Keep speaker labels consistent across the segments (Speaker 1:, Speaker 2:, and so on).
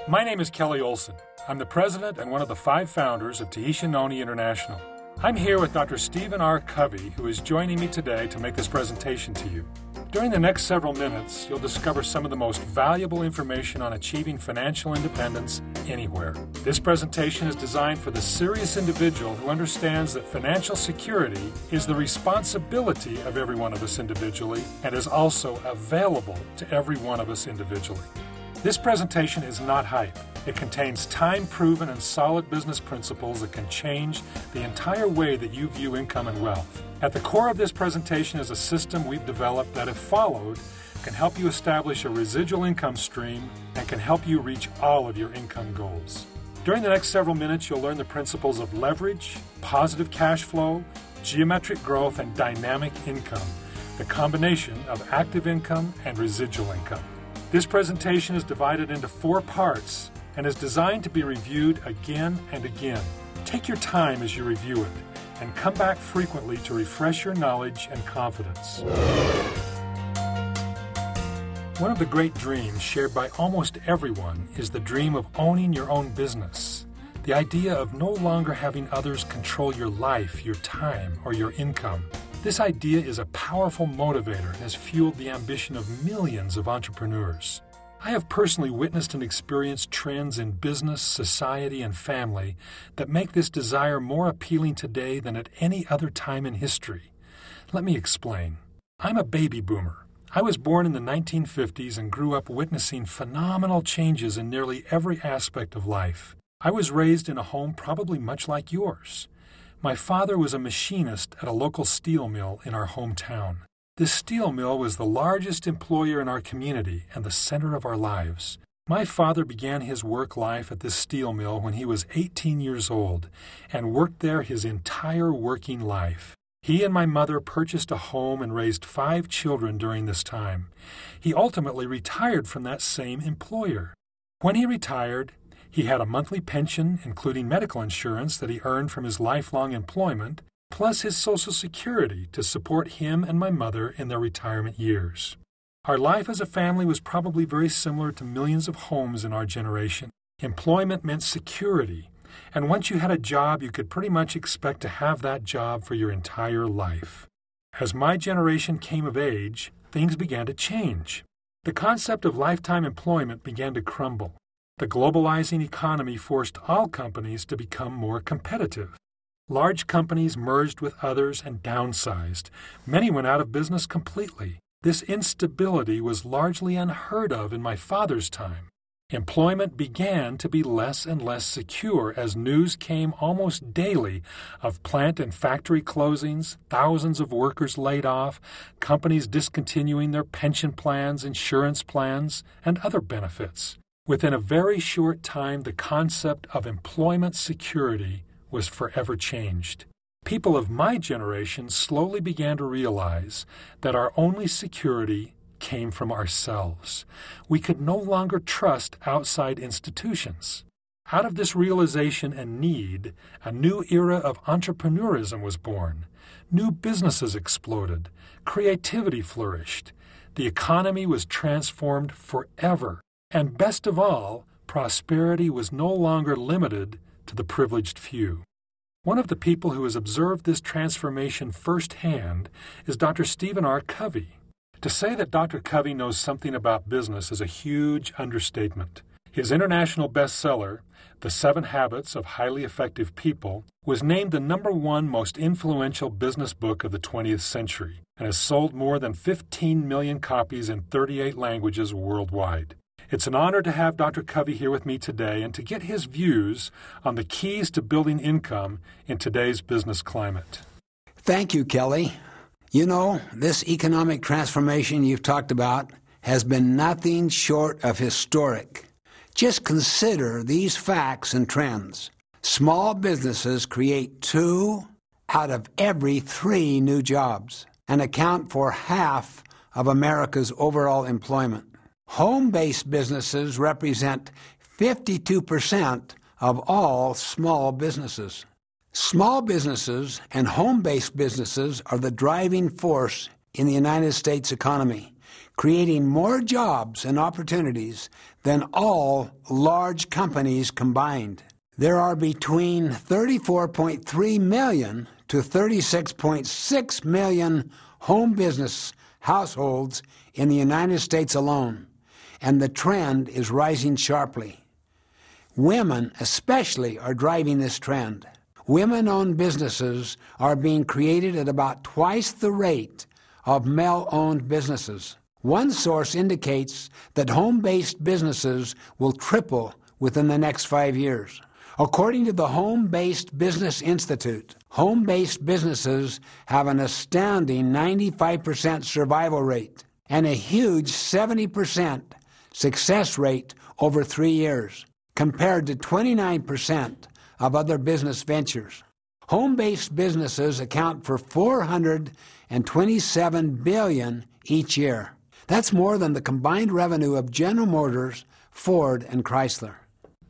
Speaker 1: My name is Kelly Olsen. I'm the president and one of the 5 founders of Tahitian Noni International. I'm here with Dr. Stephen R. Covey, who is joining me today to make this presentation to you. During the next several minutes, you'll discover some of the most valuable information on achieving financial independence anywhere. This presentation is designed for the serious individual who understands that financial security is the responsibility of every one of us individually and is also available to every one of us individually. This presentation is not hype. It contains time-proven and solid business principles that can change the entire way that you view income and wealth. At the core of this presentation is a system we've developed that, if followed, can help you establish a residual income stream and can help you reach all of your income goals. During the next several minutes, you'll learn the principles of leverage, positive cash flow, geometric growth, and dynamic income, the combination of active income and residual income. This presentation is divided into 4 parts and is designed to be reviewed again and again. Take your time as you review it and come back frequently to refresh your knowledge and confidence. One of the great dreams shared by almost everyone is the dream of owning your own business. The idea of no longer having others control your life, your time, or your income. This idea is a powerful motivator and has fueled the ambition of millions of entrepreneurs. I have personally witnessed and experienced trends in business, society, and family that make this desire more appealing today than at any other time in history. Let me explain. I'm a baby boomer. I was born in the 1950s and grew up witnessing phenomenal changes in nearly every aspect of life. I was raised in a home probably much like yours. My father was a machinist at a local steel mill in our hometown. This steel mill was the largest employer in our community and the center of our lives. My father began his work life at this steel mill when he was 18 years old and worked there his entire working life. He and my mother purchased a home and raised 5 children during this time. He ultimately retired from that same employer. When he retired, he had a monthly pension, including medical insurance that he earned from his lifelong employment, plus his Social Security to support him and my mother in their retirement years. Our life as a family was probably very similar to millions of homes in our generation. Employment meant security, and once you had a job, you could pretty much expect to have that job for your entire life. As my generation came of age, things began to change. The concept of lifetime employment began to crumble. The globalizing economy forced all companies to become more competitive. Large companies merged with others and downsized. Many went out of business completely. This instability was largely unheard of in my father's time. Employment began to be less and less secure as news came almost daily of plant and factory closings, thousands of workers laid off, companies discontinuing their pension plans, insurance plans, and other benefits. Within a very short time, the concept of employment security was forever changed. People of my generation slowly began to realize that our only security came from ourselves. We could no longer trust outside institutions. Out of this realization and need, a new era of entrepreneurism was born. New businesses exploded. Creativity flourished. The economy was transformed forever. And best of all, prosperity was no longer limited to the privileged few. One of the people who has observed this transformation firsthand is Dr. Stephen R. Covey. To say that Dr. Covey knows something about business is a huge understatement. His international bestseller, The 7 Habits of Highly Effective People, was named the #1 most influential business book of the 20th century and has sold more than 15 million copies in 38 languages worldwide. It's an honor to have Dr. Covey here with me today and to get his views on the keys to building income in today's business climate.
Speaker 2: Thank you, Kelly. You know, this economic transformation you've talked about has been nothing short of historic. Just consider these facts and trends. Small businesses create 2 out of every 3 new jobs and account for half of America's overall employment. Home-based businesses represent 52% of all small businesses. Small businesses and home-based businesses are the driving force in the United States economy, creating more jobs and opportunities than all large companies combined. There are between 34.3 million to 36.6 million home business households in the United States alone, and the trend is rising sharply. Women especially are driving this trend. Women-owned businesses are being created at about twice the rate of male-owned businesses. One source indicates that home-based businesses will triple within the next 5 years. According to the Home-Based Business Institute, home-based businesses have an astounding 95% survival rate and a huge 70% success rate over 3 years, compared to 29% of other business ventures. Home-based businesses account for $427 billion each year. That's more than the combined revenue of General Motors, Ford, and Chrysler.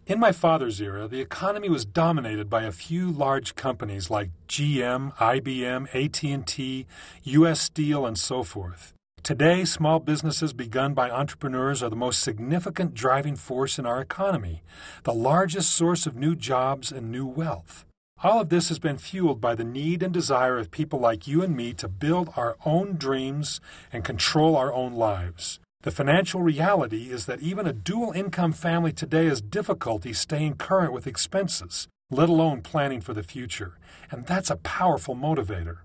Speaker 1: In my father's era, the economy was dominated by a few large companies like GM, IBM, AT&T, U.S. Steel, and so forth. Today, small businesses begun by entrepreneurs are the most significant driving force in our economy, the largest source of new jobs and new wealth. All of this has been fueled by the need and desire of people like you and me to build our own dreams and control our own lives. The financial reality is that even a dual-income family today has difficulty staying current with expenses, let alone planning for the future, and that's a powerful motivator.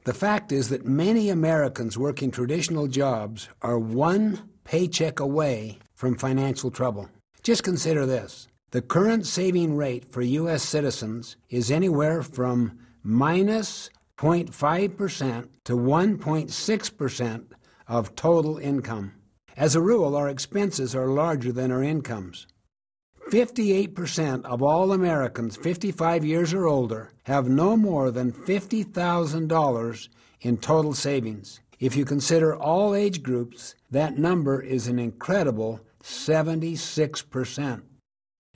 Speaker 2: The fact is that many Americans working traditional jobs are one paycheck away from financial trouble. Just consider this. The current saving rate for U.S. citizens is anywhere from minus 0.5% to 1.6% of total income. As a rule, our expenses are larger than our incomes. 58% of all Americans 55 years or older have no more than $50,000 in total savings. If you consider all age groups, that number is an incredible 76%.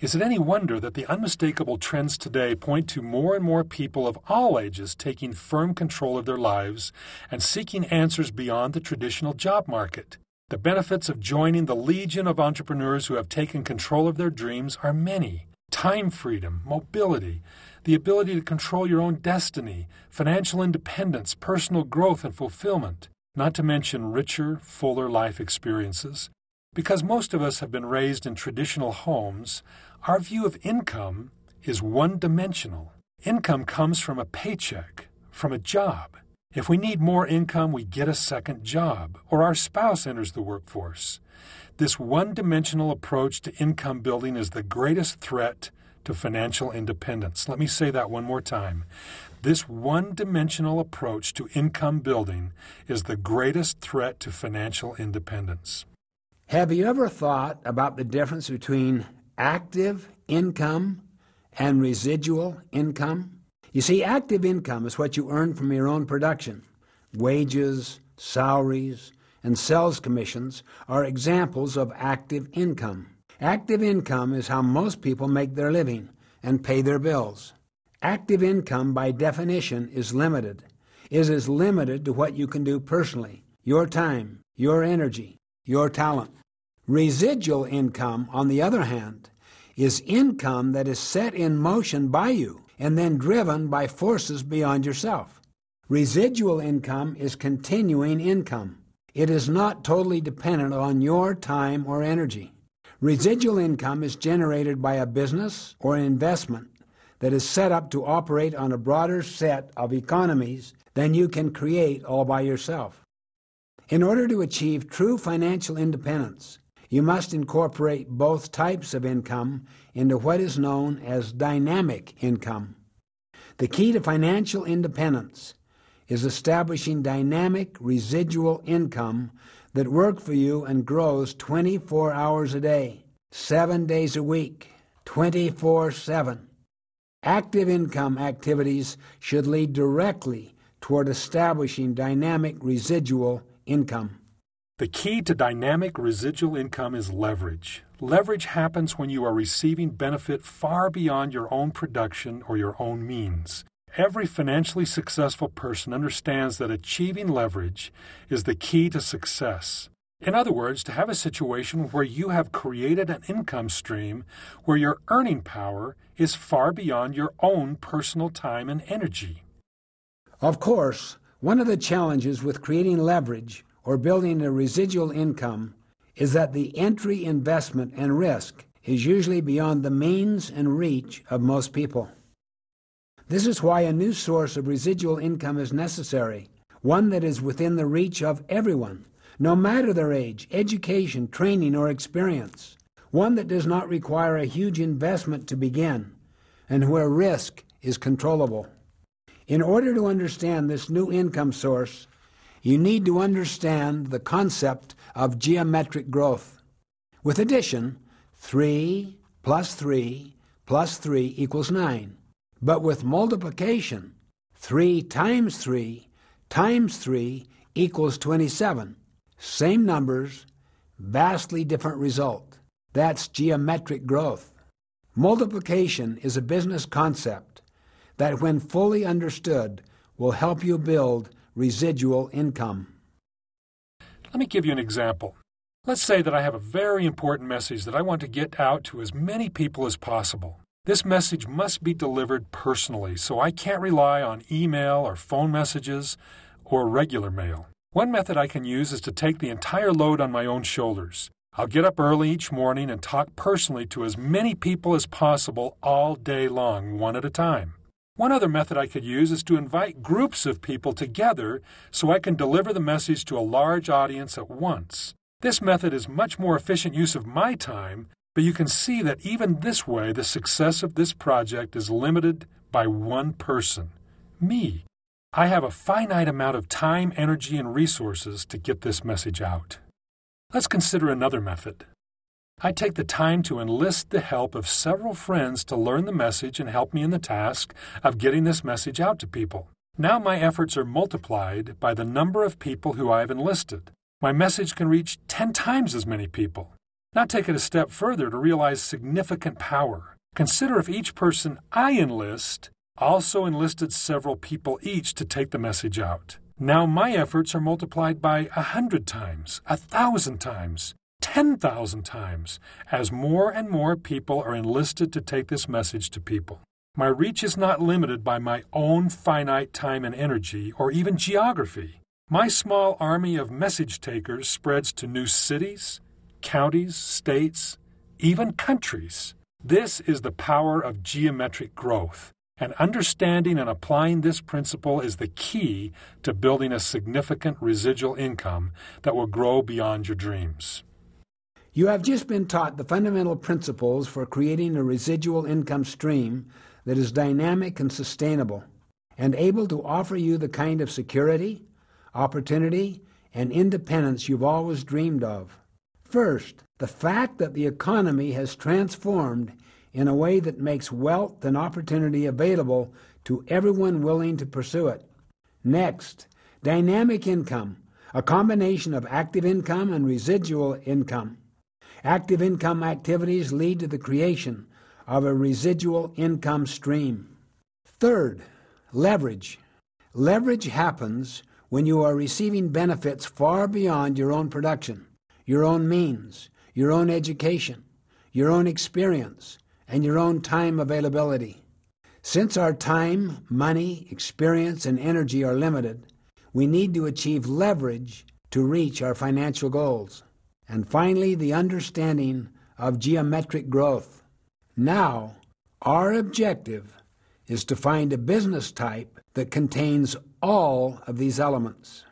Speaker 1: Is it any wonder that the unmistakable trends today point to more and more people of all ages taking firm control of their lives and seeking answers beyond the traditional job market? The benefits of joining the legion of entrepreneurs who have taken control of their dreams are many. Time freedom, mobility, the ability to control your own destiny, financial independence, personal growth and fulfillment, not to mention richer, fuller life experiences. Because most of us have been raised in traditional homes, our view of income is one-dimensional. Income comes from a paycheck, from a job. If we need more income, we get a second job, or our spouse enters the workforce. This one-dimensional approach to income building is the greatest threat to financial independence. Let me say that one more time. This one-dimensional approach to income building is the greatest threat to financial independence.
Speaker 2: Have you ever thought about the difference between active income and residual income? You see, active income is what you earn from your own production. Wages, salaries, and sales commissions are examples of active income. Active income is how most people make their living and pay their bills. Active income, by definition, is limited. It is limited to what you can do personally, your time, your energy, your talent. Residual income, on the other hand, is income that is set in motion by you and then driven by forces beyond yourself. Residual income is continuing income. It is not totally dependent on your time or energy. Residual income is generated by a business or an investment that is set up to operate on a broader set of economies than you can create all by yourself. In order to achieve true financial independence, you must incorporate both types of income into what is known as dynamic income. The key to financial independence is establishing dynamic residual income that works for you and grows 24 hours a day, 7 days a week, 24/7. Active income activities should lead directly toward establishing dynamic residual income.
Speaker 1: The key to dynamic residual income is leverage. Leverage happens when you are receiving benefit far beyond your own production or your own means. Every financially successful person understands that achieving leverage is the key to success. In other words, to have a situation where you have created an income stream where your earning power is far beyond your own personal time and energy.
Speaker 2: Of course, one of the challenges with creating leverage or building a residual income is that the entry, investment, and risk is usually beyond the means and reach of most people. This is why a new source of residual income is necessary, one that is within the reach of everyone, no matter their age, education, training, or experience, one that does not require a huge investment to begin, and where risk is controllable. In order to understand this new income source, you need to understand the concept of geometric growth. With addition, 3 plus 3 plus 3 equals 9. But with multiplication, 3 times 3 times 3 equals 27. Same numbers, vastly different result. That's geometric growth. Multiplication is a business concept that, when fully understood, will help you build residual income.
Speaker 1: Let me give you an example. Let's say that I have a very important message that I want to get out to as many people as possible. This message must be delivered personally, so I can't rely on email or phone messages or regular mail. One method I can use is to take the entire load on my own shoulders. I'll get up early each morning and talk personally to as many people as possible all day long, one at a time. One other method I could use is to invite groups of people together so I can deliver the message to a large audience at once. This method is much more efficient use of my time, but you can see that even this way the success of this project is limited by one person, me. I have a finite amount of time, energy, and resources to get this message out. Let's consider another method. I take the time to enlist the help of several friends to learn the message and help me in the task of getting this message out to people. Now my efforts are multiplied by the number of people who I have enlisted. My message can reach 10 times as many people. Now take it a step further to realize significant power. Consider if each person I enlist also enlisted several people each to take the message out. Now my efforts are multiplied by 100 times, 1,000 times, 10,000 times, as more and more people are enlisted to take this message to people. My reach is not limited by my own finite time and energy, or even geography. My small army of message takers spreads to new cities, counties, states, even countries. This is the power of geometric growth, and understanding and applying this principle is the key to building a significant residual income that will grow beyond your dreams.
Speaker 2: You have just been taught the fundamental principles for creating a residual income stream that is dynamic and sustainable, and able to offer you the kind of security, opportunity, and independence you've always dreamed of. First, the fact that the economy has transformed in a way that makes wealth and opportunity available to everyone willing to pursue it. Next, dynamic income, a combination of active income and residual income. Active income activities lead to the creation of a residual income stream. Third, leverage. Leverage happens when you are receiving benefits far beyond your own production, your own means, your own education, your own experience, and your own time availability. Since our time, money, experience, and energy are limited, we need to achieve leverage to reach our financial goals. And finally, the understanding of geometric growth. Now, our objective is to find a business type that contains all of these elements.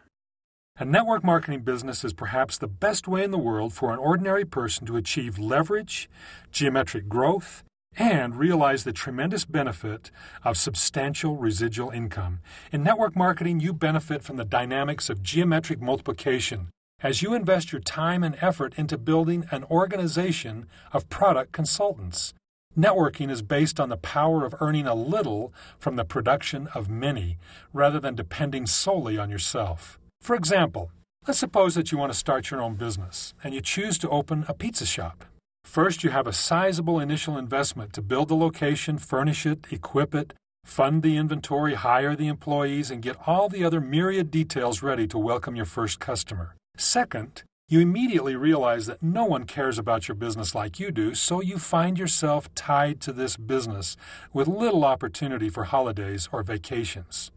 Speaker 1: A network marketing business is perhaps the best way in the world for an ordinary person to achieve leverage, geometric growth, and realize the tremendous benefit of substantial residual income. In network marketing, you benefit from the dynamics of geometric multiplication as you invest your time and effort into building an organization of product consultants. Networking is based on the power of earning a little from the production of many, rather than depending solely on yourself. For example, let's suppose that you want to start your own business, and you choose to open a pizza shop. First, you have a sizable initial investment to build the location, furnish it, equip it, fund the inventory, hire the employees, and get all the other myriad details ready to welcome your first customer. Second, You immediately realize that no one cares about your business like you do, so you find yourself tied to this business with little opportunity for holidays or vacations.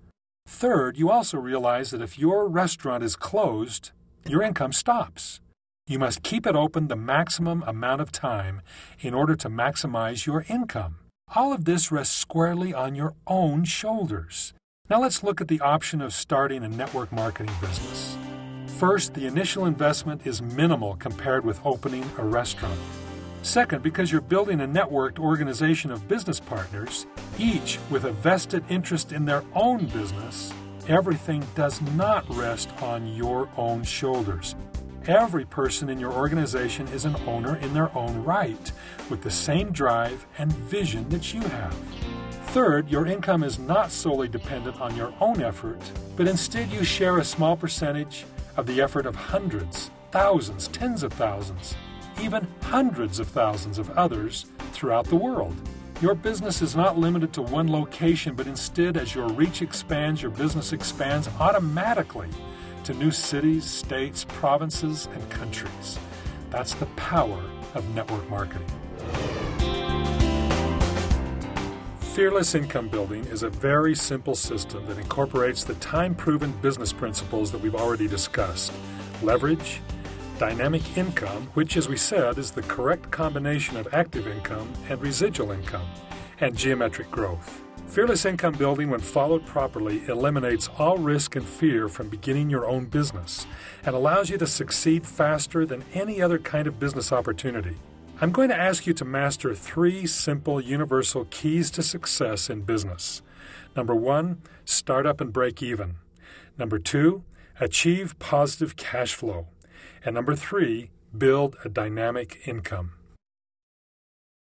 Speaker 1: Third, you also realize that if your restaurant is closed, your income stops. You must keep it open the maximum amount of time in order to maximize your income. All of this rests squarely on your own shoulders. Now let's look at the option of starting a network marketing business. First, the initial investment is minimal compared with opening a restaurant. Second, because you're building a networked organization of business partners, each with a vested interest in their own business, everything does not rest on your own shoulders. Every person in your organization is an owner in their own right, with the same drive and vision that you have. Third, your income is not solely dependent on your own effort, but instead you share a small percentage of the effort of hundreds, thousands, tens of thousands, even hundreds of thousands of others throughout the world. Your business is not limited to one location, but instead, as your reach expands, your business expands automatically to new cities, states, provinces, and countries. That's the power of network marketing. Fearless income building is a very simple system that incorporates the time-proven business principles that we've already discussed. Leverage, dynamic income, which, as we said, is the correct combination of active income and residual income, and geometric growth. Fearless income building, when followed properly, eliminates all risk and fear from beginning your own business and allows you to succeed faster than any other kind of business opportunity. I'm going to ask you to master 3 simple universal keys to success in business. Number 1, start up and break even. Number 2, achieve positive cash flow. And number 3, build a dynamic income.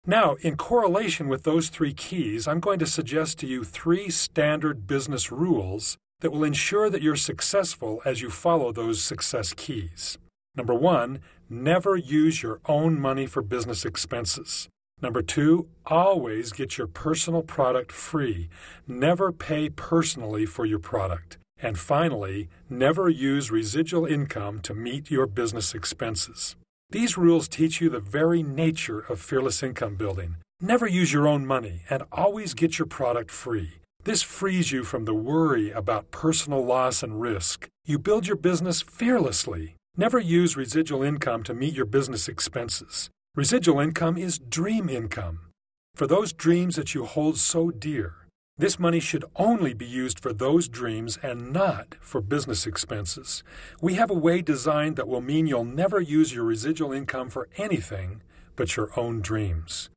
Speaker 1: Now, in correlation with those 3 keys, I'm going to suggest to you 3 standard business rules that will ensure that you're successful as you follow those success keys. Number 1, never use your own money for business expenses. Number 2, always get your personal product free. Never pay personally for your product. And finally, never use residual income to meet your business expenses. These rules teach you the very nature of fearless income building. Never use your own money and always get your product free. This frees you from the worry about personal loss and risk. You build your business fearlessly. Never use residual income to meet your business expenses. Residual income is dream income. For those dreams that you hold so dear, this money should only be used for those dreams and not for business expenses. We have a way designed that will mean you'll never use your residual income for anything but your own dreams.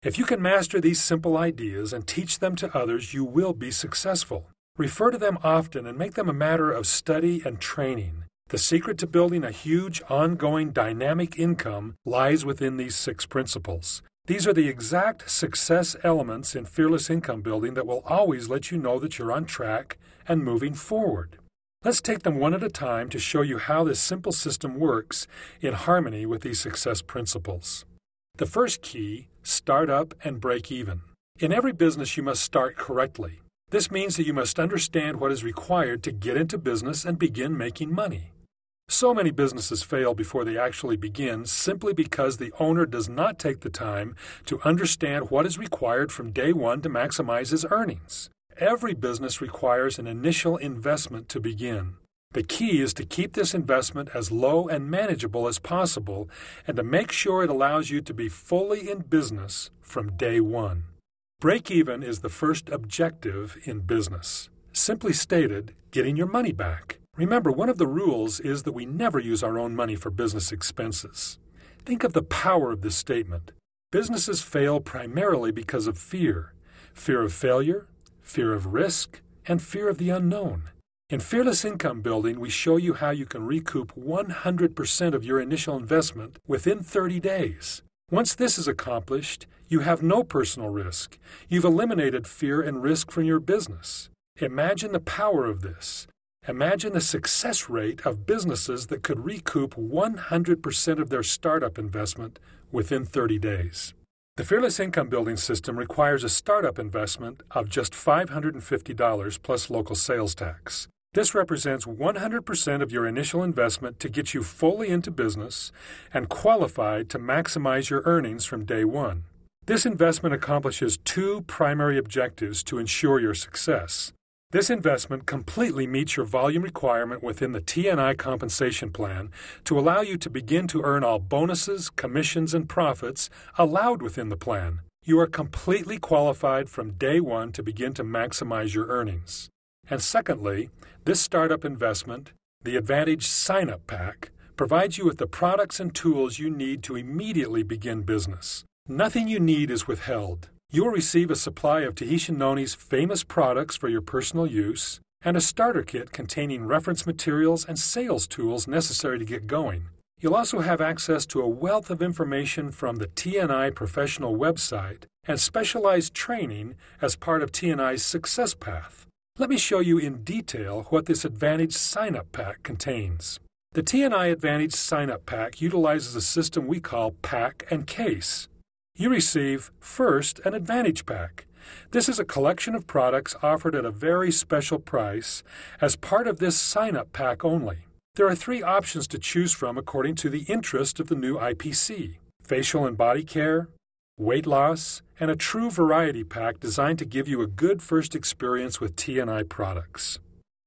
Speaker 1: If you can master these simple ideas and teach them to others, you will be successful. Refer to them often and make them a matter of study and training. The secret to building a huge, ongoing, dynamic income lies within these 6 principles. These are the exact success elements in fearless income building that will always let you know that you're on track and moving forward. Let's take them one at a time to show you how this simple system works in harmony with these success principles. The first key, start up and break even. In every business, you must start correctly. This means that you must understand what is required to get into business and begin making money. So many businesses fail before they actually begin simply because the owner does not take the time to understand what is required from day one to maximize his earnings. Every business requires an initial investment to begin. The key is to keep this investment as low and manageable as possible and to make sure it allows you to be fully in business from day one. Break even is the first objective in business. Simply stated, getting your money back. Remember, one of the rules is that we never use our own money for business expenses. Think of the power of this statement. Businesses fail primarily because of fear. Fear of failure, fear of risk, and fear of the unknown. In Fearless Income Building, we show you how you can recoup 100% of your initial investment within 30 days. Once this is accomplished, you have no personal risk. You've eliminated fear and risk from your business. Imagine the power of this. Imagine the success rate of businesses that could recoup 100% of their startup investment within 30 days. The Fearless Income Building system requires a startup investment of just $550 plus local sales tax. This represents 100% of your initial investment to get you fully into business and qualified to maximize your earnings from day one. This investment accomplishes two primary objectives to ensure your success. This investment completely meets your volume requirement within the T&I compensation plan to allow you to begin to earn all bonuses, commissions, and profits allowed within the plan. You are completely qualified from day one to begin to maximize your earnings. And secondly, this startup investment, the Advantage Sign-Up Pack, provides you with the products and tools you need to immediately begin business. Nothing you need is withheld. You will receive a supply of Tahitian Noni's famous products for your personal use and a starter kit containing reference materials and sales tools necessary to get going. You'll also have access to a wealth of information from the T&I professional website and specialized training as part of T&I's Success Path. Let me show you in detail what this Advantage Sign-Up Pack contains. The T&I Advantage Sign-Up Pack utilizes a system we call Pack and Case. You receive, first, an Advantage Pack. This is a collection of products offered at a very special price as part of this sign-up pack only. There are three options to choose from according to the interest of the new IPC: facial and body care, weight loss, and a true variety pack designed to give you a good first experience with T&I products.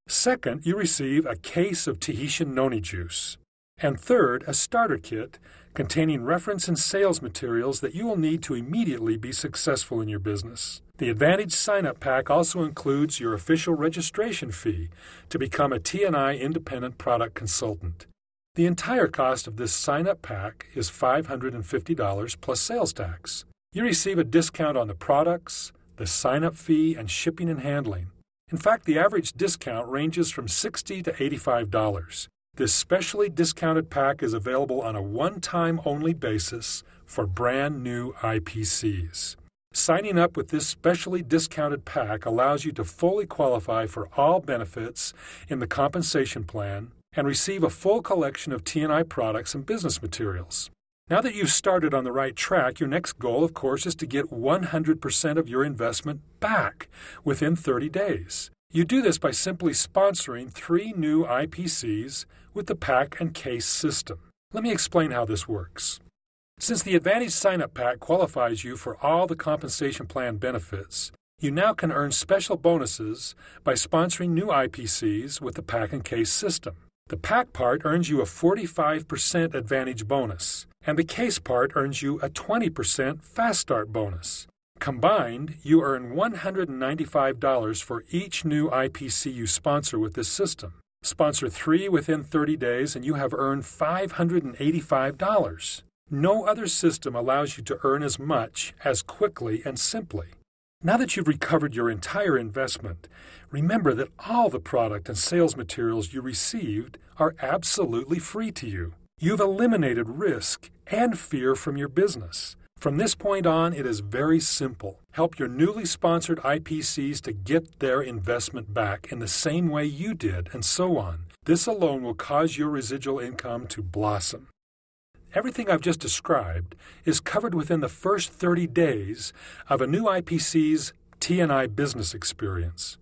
Speaker 1: Second, you receive a case of Tahitian Noni juice. And third, a starter kit containing reference and sales materials that you will need to immediately be successful in your business. The Advantage Sign-Up Pack also includes your official registration fee to become a T&I independent product consultant. The entire cost of this sign-up pack is $550 plus sales tax. You receive a discount on the products, the sign-up fee, and shipping and handling. In fact, the average discount ranges from $60 to $85. This specially discounted pack is available on a one-time only basis for brand new IPCs. Signing up with this specially discounted pack allows you to fully qualify for all benefits in the compensation plan and receive a full collection of T&I products and business materials. Now that you've started on the right track, your next goal, of course, is to get 100% of your investment back within 30 days. You do this by simply sponsoring 3 new IPCs with the Pack and Case system. Let me explain how this works. Since the Advantage Sign-Up Pack qualifies you for all the compensation plan benefits, you now can earn special bonuses by sponsoring new IPCs with the Pack and Case system. The Pack part earns you a 45% Advantage bonus, and the Case part earns you a 20% Fast Start bonus. Combined, you earn $195 for each new IPC you sponsor with this system. Sponsor 3 within 30 days and you have earned $585. No other system allows you to earn as much as quickly and simply. Now that you've recovered your entire investment, remember that all the product and sales materials you received are absolutely free to you. You've eliminated risk and fear from your business. From this point on, it is very simple. Help your newly sponsored IPCs to get their investment back in the same way you did, and so on. This alone will cause your residual income to blossom. Everything I've just described is covered within the first 30 days of a new IPC's T&I business experience.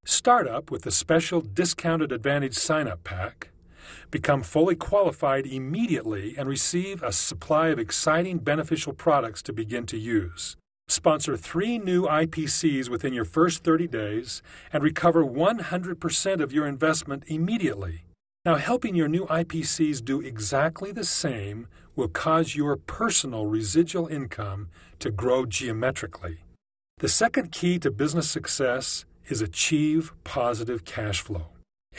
Speaker 1: Start up with the special discounted Advantage sign-up pack. Become fully qualified immediately and receive a supply of exciting beneficial products to begin to use. Sponsor 3 new IPCs within your first 30 days and recover 100% of your investment immediately. Now, helping your new IPCs do exactly the same will cause your personal residual income to grow geometrically. The second key to business success is achieve positive cash flow.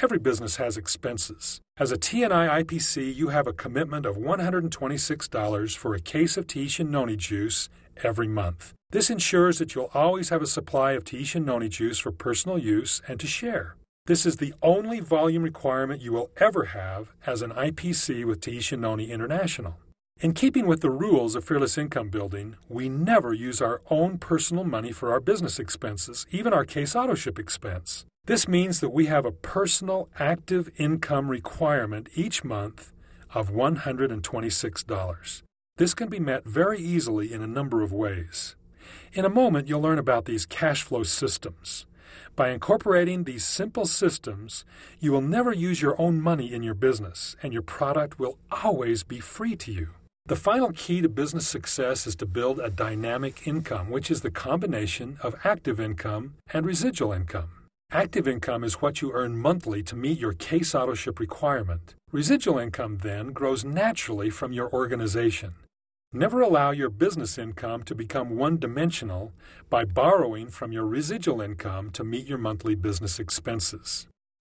Speaker 1: Every business has expenses. As a T&I IPC, you have a commitment of $126 for a case of Tahitian Noni juice every month. This ensures that you'll always have a supply of Tahitian Noni juice for personal use and to share. This is the only volume requirement you will ever have as an IPC with Tahitian Noni International. In keeping with the rules of fearless income building, we never use our own personal money for our business expenses, even our case autoship expense. This means that we have a personal active income requirement each month of $126. This can be met very easily in a number of ways. In a moment, you'll learn about these cash flow systems. By incorporating these simple systems, you will never use your own money in your business, and your product will always be free to you. The final key to business success is to build a dynamic income, which is the combination of active income and residual income. Active income is what you earn monthly to meet your case autoship requirement. Residual income then grows naturally from your organization. Never allow your business income to become one-dimensional by borrowing from your residual income to meet your monthly business expenses.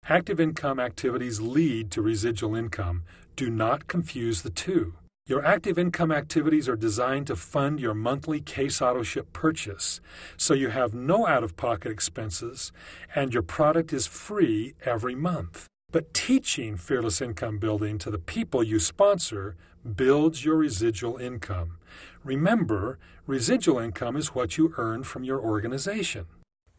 Speaker 1: Active income activities lead to residual income. Do not confuse the two. Your active income activities are designed to fund your monthly case autoship purchase, so you have no out-of-pocket expenses and your product is free every month. But teaching fearless income building to the people you sponsor builds your residual income. Remember, residual income is what you earn from your organization.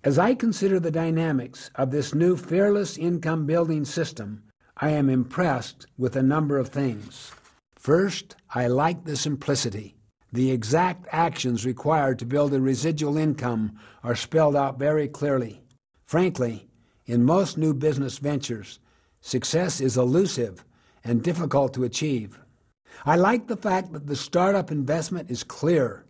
Speaker 2: As I consider the dynamics of this new fearless income building system, I am impressed with a number of things. First, I like the simplicity. The exact actions required to build a residual income are spelled out very clearly. Frankly, in most new business ventures, success is elusive and difficult to achieve. I like the fact that the startup investment is clear,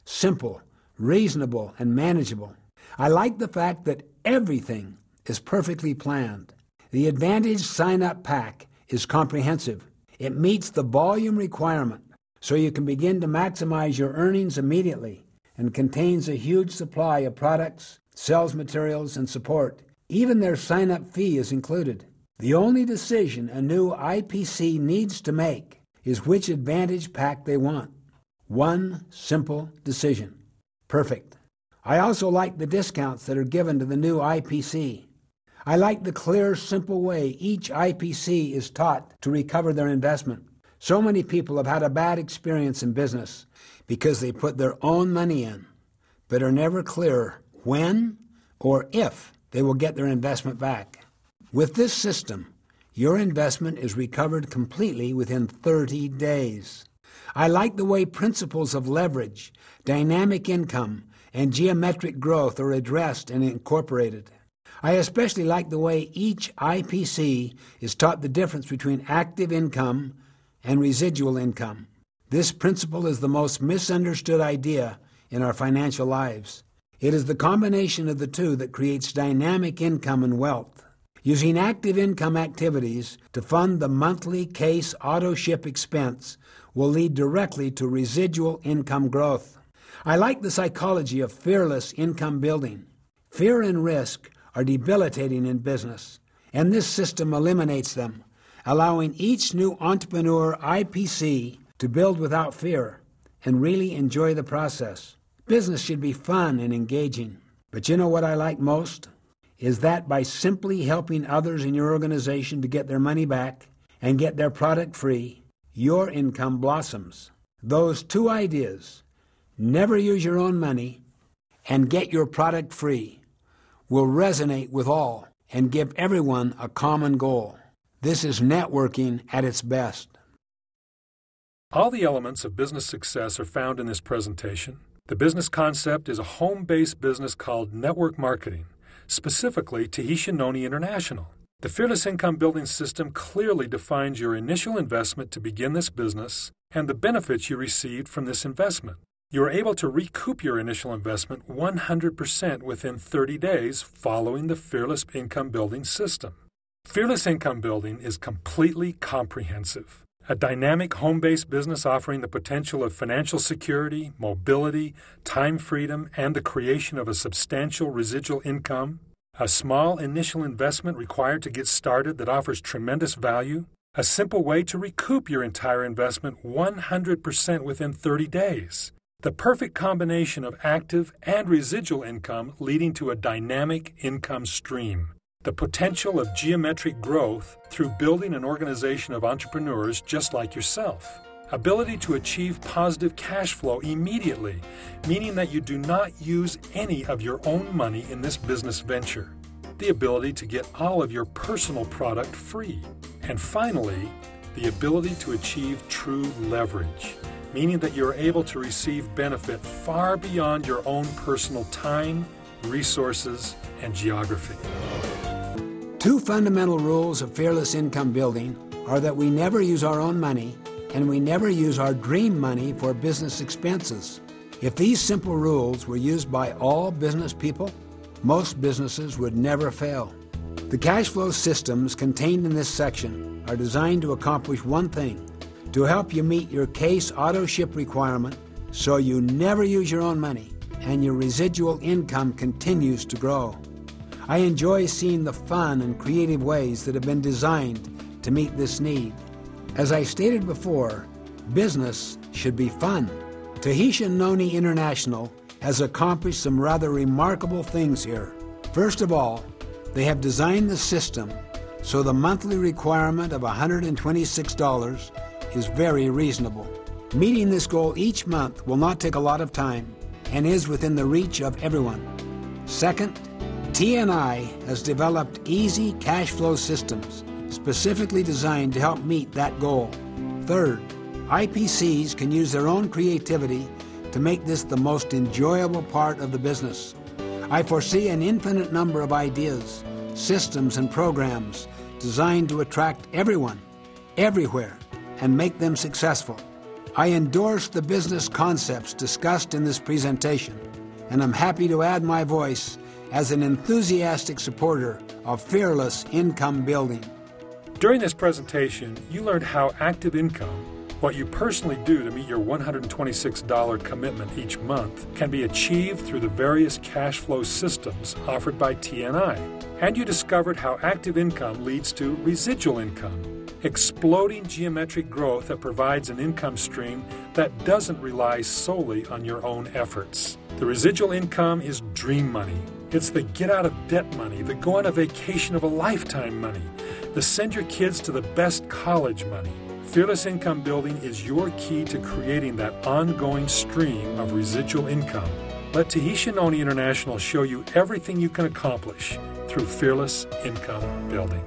Speaker 2: simple, reasonable, and manageable. I like the fact that everything is perfectly planned. The Advantage sign-up pack is comprehensive. It meets the volume requirement, so you can begin to maximize your earnings immediately, and contains a huge supply of products, sales materials, and support. Even their sign-up fee is included. The only decision a new IPC needs to make is which Advantage pack they want. One simple decision. Perfect. I also like the discounts that are given to the new IPC. I like the clear, simple way each IPC is taught to recover their investment. So many people have had a bad experience in business because they put their own money in, but are never clear when or if they will get their investment back. With this system, your investment is recovered completely within 30 days. I like the way principles of leverage, dynamic income, and geometric growth are addressed and incorporated. I especially like the way each IPC is taught the difference between active income and residual income. This principle is the most misunderstood idea in our financial lives. It is the combination of the two that creates dynamic income and wealth. Using active income activities to fund the monthly case auto-ship expense will lead directly to residual income growth. I like the psychology of fearless income building. Fear and risk are debilitating in business, and this system eliminates them, allowing each new entrepreneur IPC to build without fear and really enjoy the process. Business should be fun and engaging. But you know what I like most? Is that by simply helping others in your organization to get their money back and get their product free, your income blossoms. Those two ideas, never use your own money and get your product free, will resonate with all and give everyone a common goal. This is networking at its best.
Speaker 1: All the elements of business success are found in this presentation. The business concept is a home-based business called network marketing, specifically Tahitian Noni International. The Fearless Income Building System clearly defines your initial investment to begin this business and the benefits you received from this investment. You are able to recoup your initial investment 100% within 30 days following the Fearless Income Building System. Fearless Income Building is completely comprehensive. A dynamic home-based business offering the potential of financial security, mobility, time freedom, and the creation of a substantial residual income. A small initial investment required to get started that offers tremendous value. A simple way to recoup your entire investment 100% within 30 days. The perfect combination of active and residual income leading to a dynamic income stream. The potential of geometric growth through building an organization of entrepreneurs just like yourself. Ability to achieve positive cash flow immediately, meaning that you do not use any of your own money in this business venture. The ability to get all of your personal product free. And finally, the ability to achieve true leverage, meaning that you're able to receive benefit far beyond your own personal time, resources, and geography.
Speaker 2: Two fundamental rules of fearless income building are that we never use our own money and we never use our dream money for business expenses. If these simple rules were used by all business people, most businesses would never fail. The cash flow systems contained in this section are designed to accomplish one thing: to help you meet your case auto ship requirement so you never use your own money and your residual income continues to grow. I enjoy seeing the fun and creative ways that have been designed to meet this need. As I stated before, business should be fun. Tahitian Noni International has accomplished some rather remarkable things here. First of all, they have designed the system so the monthly requirement of $126 is very reasonable. Meeting this goal each month will not take a lot of time and is within the reach of everyone. Second, T&I has developed easy cash flow systems specifically designed to help meet that goal. Third, IPCs can use their own creativity to make this the most enjoyable part of the business. I foresee an infinite number of ideas, systems, and programs designed to attract everyone, everywhere, and make them successful. I endorse the business concepts discussed in this presentation, and I'm happy to add my voice as an enthusiastic supporter of fearless income building.
Speaker 1: During this presentation, you learned how active income, what you personally do to meet your $126 commitment each month, can be achieved through the various cash flow systems offered by T&I. And you discovered how active income leads to residual income, exploding geometric growth that provides an income stream that doesn't rely solely on your own efforts. The residual income is dream money. It's the get-out-of-debt money, the go-on-a-vacation-of-a-lifetime money, the send your kids to the best college money. Fearless income building is your key to creating that ongoing stream of residual income. Let Tahitian Noni International show you everything you can accomplish through fearless income building.